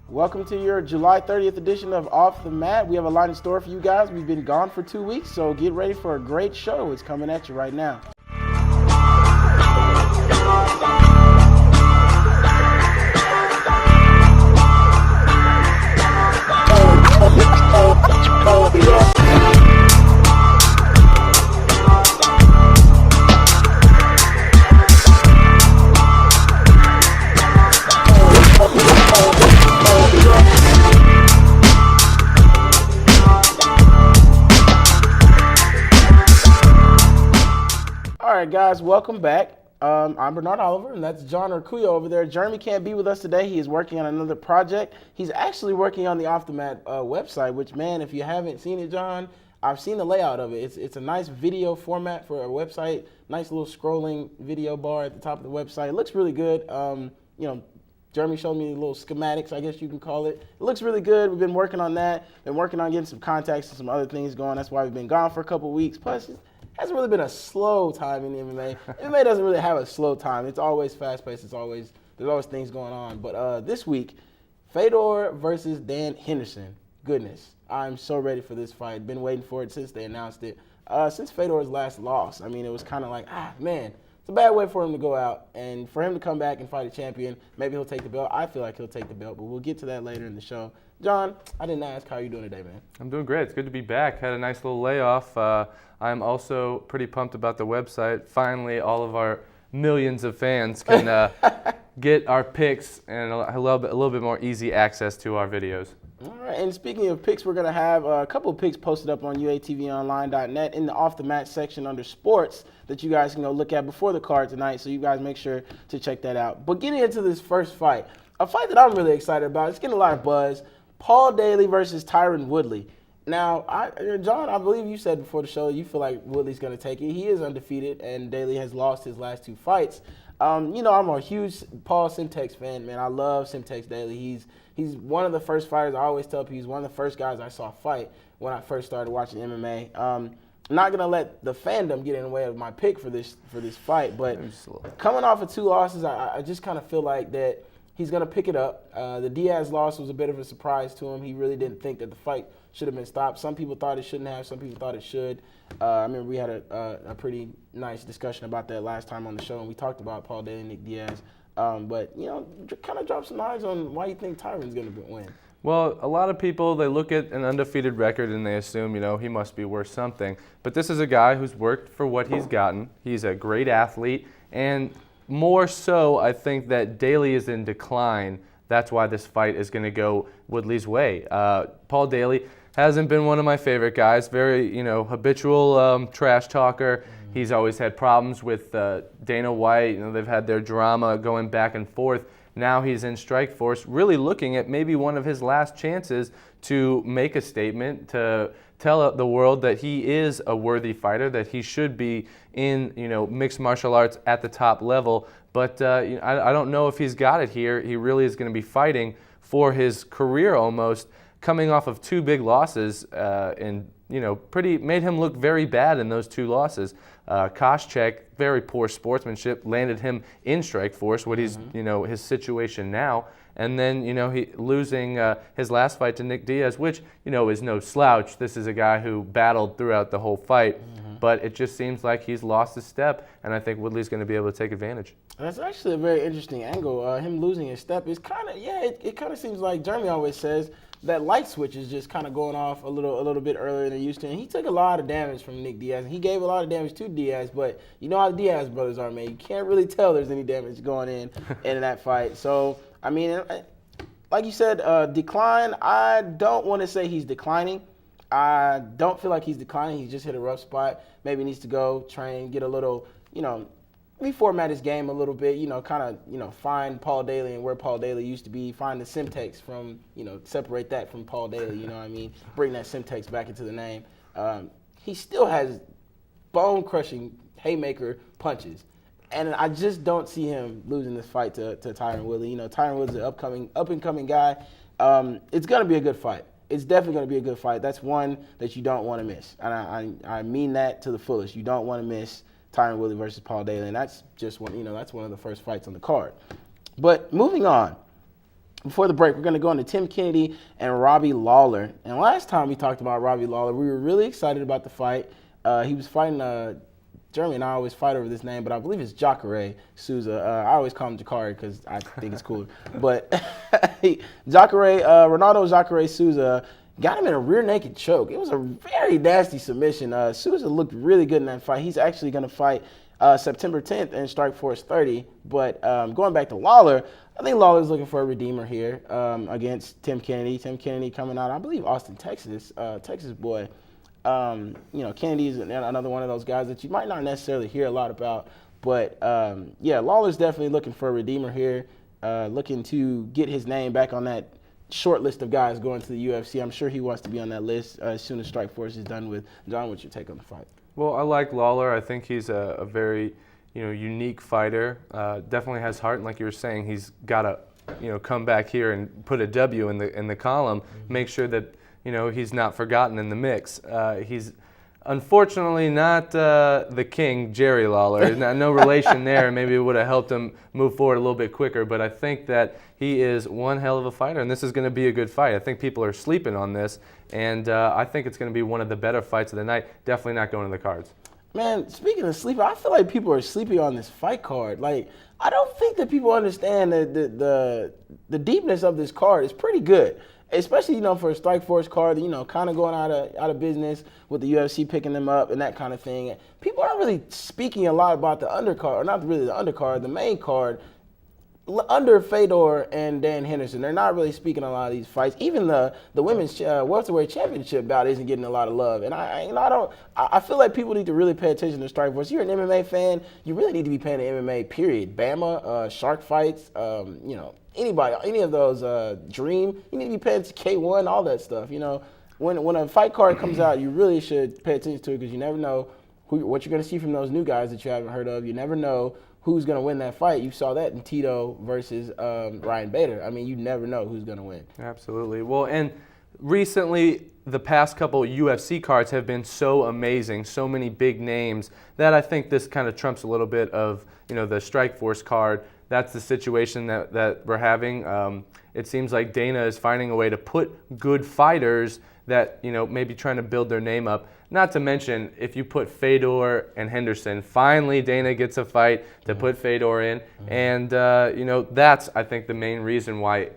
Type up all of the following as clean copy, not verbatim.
Welcome to your July 30th edition of Off the Mat. We have a lot in store for you guys. We've been gone for 2 weeks, so get ready for a great show. It's coming at you right now. All right, guys, welcome back. I'm Bernard Oliver, and that's John Urquio over there. Jeremy can't be with us today. He is working on another project. He's actually working on the Off the Mat website, which, man, if you haven't seen it, John, I've seen the layout of it. It's a nice video format for a website, nice little scrolling video bar at the top of the website. It looks really good. Jeremy showed me little schematics, I guess you can call it. It looks really good. We've been working on that. Been working on getting some contacts and some other things going. That's why we've been gone for a couple weeks. Plus, hasn't really been a slow time in MMA. MMA doesn't really have a slow time. It's always fast-paced. There's always things going on. But this week, Fedor versus Henderson. Goodness, I'm so ready for this fight. Been waiting for it since they announced it. Since Fedor's last loss, I mean, it was kind of like, man, it's a bad way for him to go out. And for him to come back and fight a champion, maybe he'll take the belt. I feel like he'll take the belt, but we'll get to that later in the show. John, I didn't ask how you doing today, man. I'm doing great. It's good to be back. Had a nice little layoff. I'm also pretty pumped about the website. Finally, all of our millions of fans can get our picks and a little bit more easy access to our videos. All right, and speaking of picks, we're going to have a couple of picks posted up on uatvonline.net in the Off the Mat section under sports that you guys can go look at before the card tonight, so you guys make sure to check that out. But getting into this first fight, a fight that I'm really excited about, it's getting a lot of buzz, Paul Daley versus Tyron Woodley. Now, John, I believe you said before the show you feel like Woodley's going to take it. He is undefeated, and Daley has lost his last two fights. I'm a huge Paul Simtex fan, man. I love Simtex Daley. He's one of the first fighters. I always tell people he's one of the first guys I saw fight when I first started watching MMA. I'm not going to let the fandom get in the way of my pick for this fight, but coming off of two losses, I just kind of feel like that he's going to pick it up. The Diaz loss was a bit of a surprise to him. He really didn't think that the fight should have been stopped. Some people thought it shouldn't have. Some people thought it should. I remember we had a pretty nice discussion about that last time on the show, and we talked about Paul Daley and Nick Diaz. But kind of drop some eyes on why you think Tyron's going to win. Well, a lot of people, they look at an undefeated record and they assume, he must be worth something. But this is a guy who's worked for what he's gotten. He's a great athlete, and more so, I think that Daley is in decline. That's why this fight is going to go Woodley's way. Paul Daley hasn't been one of my favorite guys. Very, habitual trash talker. He's always had problems with Dana White. They've had their drama going back and forth. Now he's in Strikeforce, really looking at maybe one of his last chances to make a statement, to tell the world that he is a worthy fighter, that he should be in, mixed martial arts at the top level. But I don't know if he's got it here. He really is going to be fighting for his career almost, coming off of two big losses and made him look very bad in those two losses. Koscheck, very poor sportsmanship, landed him in Strikeforce, what he's, his situation now. And then, he losing his last fight to Nick Diaz, which, is no slouch. This is a guy who battled throughout the whole fight. But it just seems like he's lost a step, and I think Woodley's going to be able to take advantage. That's actually a very interesting angle. Him losing his step is kind of, it kind of seems like Jeremy always says that light switch is just kind of going off a little bit earlier than it used to. And he took a lot of damage from Nick Diaz, and he gave a lot of damage to Diaz, but you know how the Diaz brothers are, man. You can't really tell there's any damage going in that fight. So, I mean, like you said, decline, I don't want to say he's declining. I don't feel like he's declining. He's just hit a rough spot. Maybe needs to go train, get a little, reformat his game a little bit, find Paul Daley and where Paul Daley used to be, find the Simtex from, separate that from Paul Daley, bring that Simtex back into the name. He still has bone-crushing haymaker punches. And I just don't see him losing this fight to Tyron Woodley. Tyron Woodley's an up-and-coming guy. It's going to be a good fight. It's definitely going to be a good fight. That's one that you don't want to miss. And I mean that to the fullest. You don't want to miss Tyron Woodley versus Paul Daley, and that's just one. That's one of the first fights on the card. But moving on, before the break, we're going to go into Tim Kennedy and Robbie Lawler. And last time we talked about Robbie Lawler, we were really excited about the fight. He was fighting Jeremy and I always fight over this name, but I believe it's Jacare Souza. I always call him Jacare because I think it's cooler. But Ronaldo Jacare Souza got him in a rear naked choke. It was a very nasty submission. Souza looked really good in that fight. He's actually going to fight September 10th in Strikeforce 30. But going back to Lawler, I think Lawler's looking for a redeemer here against Tim Kennedy. Tim Kennedy coming out, I believe, Austin, Texas. Texas boy. Kennedy is another one of those guys that you might not necessarily hear a lot about. But, Lawler's definitely looking for a redeemer here, looking to get his name back on that short list of guys going to the UFC. I'm sure he wants to be on that list as soon as Strikeforce is done with. John, what's your take on the fight? Well, I like Lawler. I think he's a very unique fighter. Definitely has heart, and like you were saying, he's got to come back here and put a W in the column, make sure that he's not forgotten in the mix. He's unfortunately not the king, Jerry Lawler. No relation there. Maybe it would have helped him move forward a little bit quicker. But I think that he is one hell of a fighter, and this is going to be a good fight. I think people are sleeping on this, and I think it's going to be one of the better fights of the night. Definitely not going to the cards. Man, speaking of sleeping, I feel like people are sleeping on this fight card. Like, I don't think that people understand that the deepness of this card is pretty good. Especially, for a Strikeforce card, kind of going out of business with the UFC picking them up and that kind of thing. People aren't really speaking a lot about the undercard, or not really the undercard, the main card, under Fedor and Dan Henderson. They're not really speaking a lot of these fights. Even the women's welterweight championship bout isn't getting a lot of love. And I feel like people need to really pay attention to Strikeforce. You're an MMA fan, you really need to be paying the MMA, period. Bama, Shark Fights, anybody, any of those, Dream, you need to be paying to K1, all that stuff. When a fight card comes out, you really should pay attention to it because you never know what you're going to see from those new guys that you haven't heard of. You never know who's going to win that fight. You saw that in Tito versus Ryan Bader. I mean, you never know who's going to win. Absolutely. Well, and recently, the past couple UFC cards have been so amazing, so many big names, that I think this kind of trumps a little bit of, the Strikeforce card. That's the situation that we're having. It seems like Dana is finding a way to put good fighters that, maybe trying to build their name up. Not to mention, if you put Fedor and Henderson, finally Dana gets a fight to put Fedor in. And, that's, I think, the main reason why,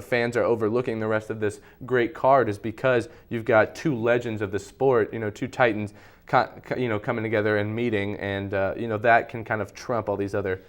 fans are overlooking the rest of this great card is because you've got two legends of the sport, two titans, coming together and meeting. And, that can kind of trump all these other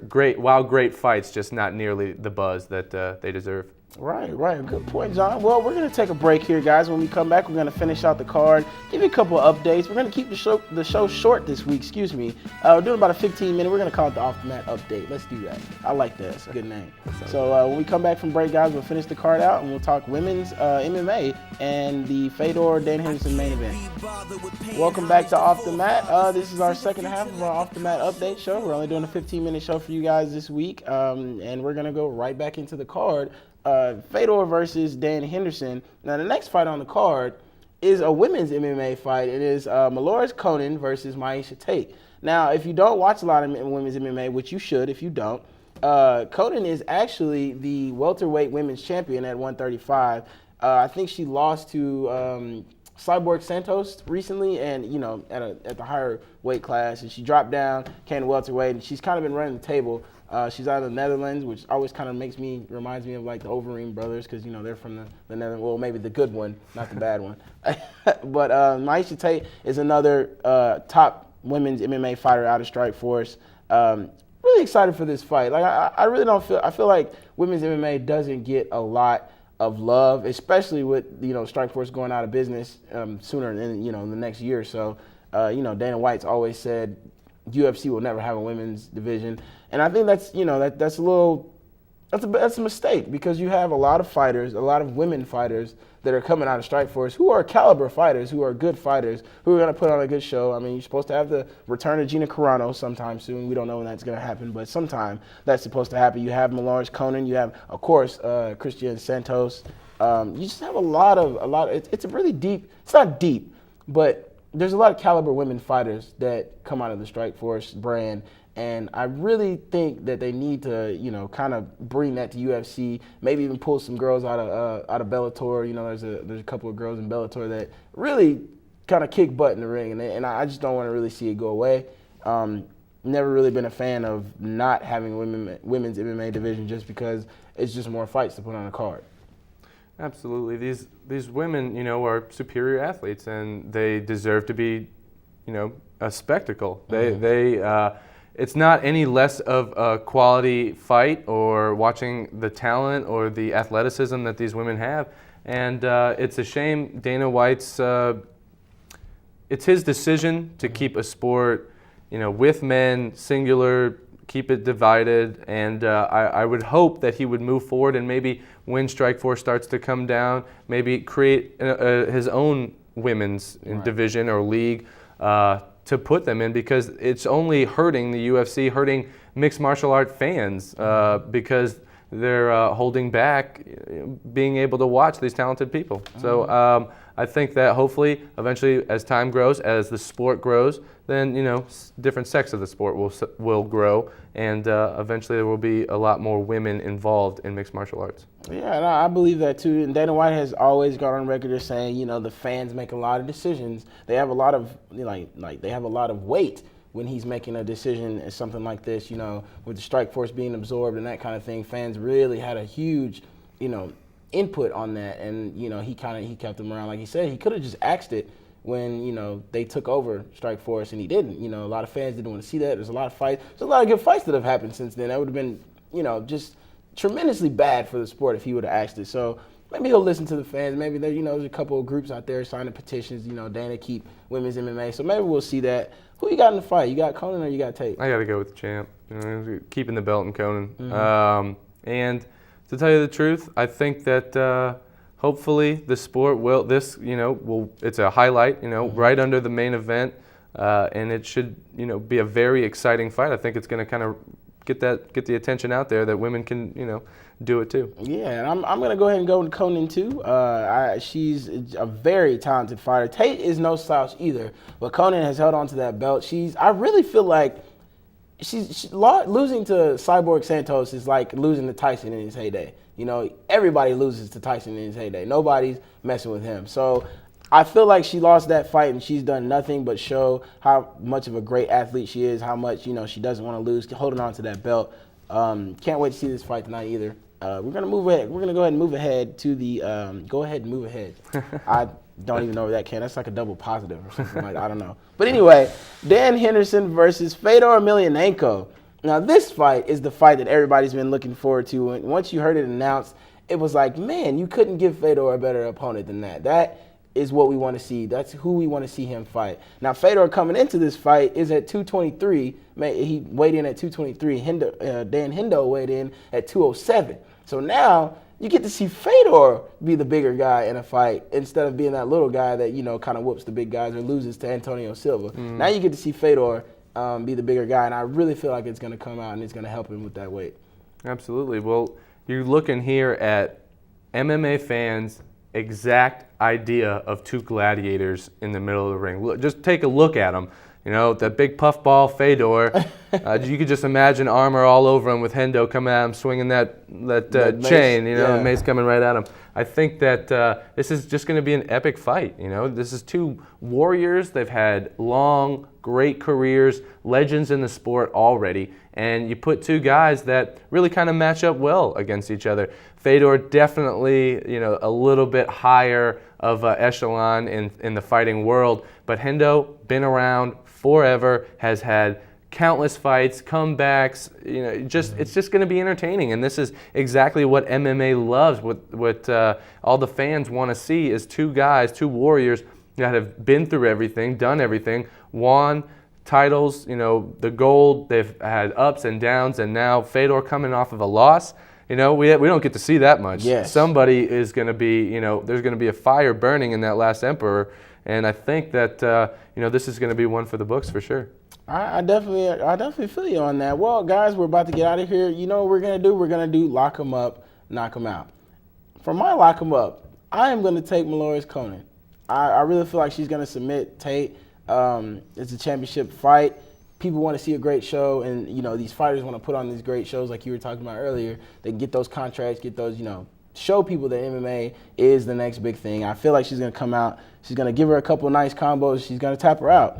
great fights, just not nearly the buzz that they deserve. Right. Good point, John. Well, we're going to take a break here, guys. When we come back, we're going to finish out the card, give you a couple of updates. We're going to keep the show short this week, We're doing about a 15-minute. We're going to call it the Off the Mat Update. Let's do that. I like that. It's a good name. So when we come back from break, guys, we'll finish the card out, and we'll talk women's MMA and the Fedor Dan Henderson main event. Welcome back to Off the Mat. This is our second half of our Off the Mat Update show. We're only doing a 15-minute show for you guys this week, and we're going to go right back into the card. Fedor versus Dan Henderson. Now, the next fight on the card is a women's MMA fight. It is Melores Coenen versus Miesha Tate. Now, if you don't watch a lot of women's MMA, which you should if you don't, Coenen is actually the welterweight women's champion at 135. I think she lost to Cyborg Santos recently, and at the higher weight class, and she dropped down, came to welterweight, and she's kind of been running the table. She's out of the Netherlands, which always kind of reminds me of like the Overeem brothers, because they're from the Netherlands. Well, maybe the good one, not the bad one. But Miesha Tate is another top women's MMA fighter out of Strikeforce. Really excited for this fight. Like I really don't feel. I feel like women's MMA doesn't get a lot of love, especially with Strikeforce going out of business sooner than in the next year or so. Dana White's always said UFC will never have a women's division, and I think that's that's a mistake, because you have a lot of fighters, a lot of women fighters that are coming out of Strikeforce who are caliber fighters, who are good fighters, who are going to put on a good show. I mean, you're supposed to have the return of Gina Carano sometime soon. We don't know when that's going to happen, but sometime that's supposed to happen. You have Melores Coenen, you have, of course, Christian Santos. You just have a lot of. It's a really deep. It's not deep, but there's a lot of caliber women fighters that come out of the Strikeforce brand, And I really think that they need to, kind of bring that to UFC. Maybe even pull some girls out of Bellator. There's a couple of girls in Bellator that really kind of kick butt in the ring, and I just don't want to really see it go away. Never really been a fan of not having women's MMA division just because it's just more fights to put on a card. Absolutely. These women, are superior athletes, and they deserve to be, a spectacle. It's not any less of a quality fight or watching the talent or the athleticism that these women have. And it's a shame Dana White's, it's his decision to keep a sport, with men, singular, keep it divided. And I would hope that he would move forward and maybe when Strikeforce starts to come down, maybe create his own women's division or league to put them in, because it's only hurting the UFC, hurting mixed martial art fans because they're holding back being able to watch these talented people. So I think that hopefully, eventually, as time grows, as the sport grows, then different sects of the sport will grow, and eventually there will be a lot more women involved in mixed martial arts. Yeah, and I believe that too. And Dana White has always gone on record as saying, the fans make a lot of decisions. They have a lot of they have a lot of weight when he's making a decision as something like this. With the Strikeforce being absorbed and that kind of thing, fans really had a huge, input on that. And he kept them around. Like he said, he could have just axed it when they took over Strikeforce, and he didn't. A lot of fans didn't want to see that. There's a lot of fights. There's a lot of good fights that have happened since then. That would have been just tremendously bad for the sport if he would have axed it. So maybe he'll listen to the fans. Maybe there's a couple of groups out there signing petitions. Dana keep women's MMA. So maybe we'll see that. Who you got in the fight? You got Coenen or you got Tate? I got to go with the champ. Keeping the belt in Coenen. And to tell you the truth, I think that hopefully the sport will. It's a highlight. Right under the main event, and it should be a very exciting fight. I think it's going to kind of get the attention out there that women can do it too. Yeah, and I'm gonna go ahead and go with Coenen too. She's a very talented fighter. Tate is no slouch either, but Coenen has held on to that belt. I really feel like she's losing to Cyborg Santos is like losing to Tyson in his heyday. Everybody loses to Tyson in his heyday. Nobody's messing with him. So I feel like she lost that fight, and she's done nothing but show how much of a great athlete she is, how much she doesn't want to lose, holding on to that belt. Can't wait to see this fight tonight either. We're gonna move ahead. We're gonna go ahead and move ahead to the go ahead and move ahead. I don't even know where that came. That's like a double positive or something like that. I don't know. But anyway, Dan Henderson versus Fedor Emelianenko. Now this fight is the fight that everybody's been looking forward to. And once you heard it announced, it was like, man, you couldn't give Fedor a better opponent than that. That is what we want to see. That's who we want to see him fight. Now, Fedor coming into this fight is at 223. He weighed in at 223. Dan Hendo weighed in at 207. So now you get to see Fedor be the bigger guy in a fight instead of being that little guy that, kind of whoops the big guys or loses to Antonio Silva. Now you get to see Fedor be the bigger guy, and I really feel like it's going to come out and it's going to help him with that weight. Absolutely. Well, you're looking here at MMA fans' exact idea of two gladiators in the middle of the ring. Just take a look at them. That big puffball Fedor. You could just imagine armor all over him with Hendo coming at him, swinging that chain. The mace coming right at him. I think that this is just going to be an epic fight. This is two warriors. They've had long, great careers, legends in the sport already. And you put two guys that really kind of match up well against each other. Fedor definitely, a little bit higher of an echelon in the fighting world. But Hendo, been around forever, has had countless fights, comebacks. It's just going to be entertaining. And this is exactly what MMA loves. What all the fans want to see is two guys, two warriors that have been through everything, done everything, won titles, the gold. They've had ups and downs, and now Fedor coming off of a loss. We don't get to see that much. Yes. Somebody is going to be, there's going to be a fire burning in that last emperor, and I think that this is going to be one for the books for sure. I definitely feel you on that. Well, guys, we're about to get out of here. You know what we're gonna do? We're gonna do lock 'em up, knock 'em out. For my lock 'em up, I am gonna take Mallory's Coenen. I really feel like she's gonna submit Tate. It's a championship fight. people want to see a great show, and these fighters want to put on these great shows like you were talking about earlier. They get those contracts, get those, show people that MMA is the next big thing. I feel like she's going to come out. She's going to give her a couple nice combos. She's going to tap her out.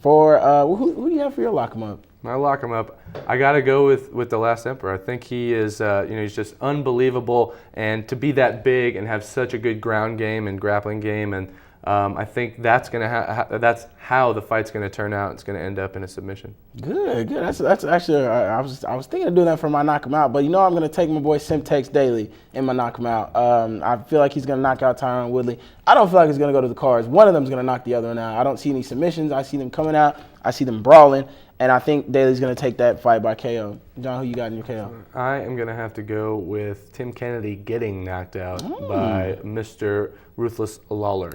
For who do you have for your lock 'em up? I lock him up. I got to go with The Last Emperor. I think he is, he's just unbelievable. And to be that big and have such a good ground game and grappling game, and I think that's that's how the fight's gonna turn out. It's gonna end up in a submission. Good. That's actually I was thinking of doing that for my knock him out, but I'm gonna take my boy Simtex Daily in my knock him out. I feel like he's gonna knock out Tyron Woodley. I don't feel like it's gonna go to the cards. One of them's gonna knock the other one out. I don't see any submissions. I see them coming out. I see them brawling. And I think Daly's going to take that fight by KO. John, who you got in your KO? I am going to have to go with Tim Kennedy getting knocked out by Mr. Ruthless Lawler.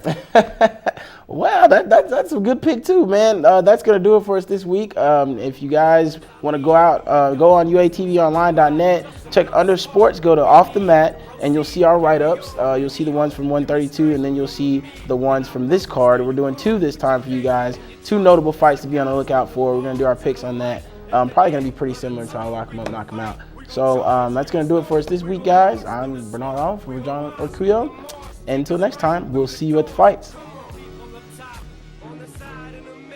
Wow, that's a good pick too, man. That's going to do it for us this week. If you guys want to go out, go on uatvonline.net, check under sports, go to Off the Mat, and you'll see our write-ups. You'll see the ones from 132, and then you'll see the ones from this card. We're doing 2 this time for you guys. 2 notable fights to be on the lookout for. We're going to do our picks on that. Probably going to be pretty similar to our lock 'em up, knock 'em out. So that's going to do it for us this week, guys. I'm Bernard Allen from John Okuyo. And until next time, we'll see you at the fights.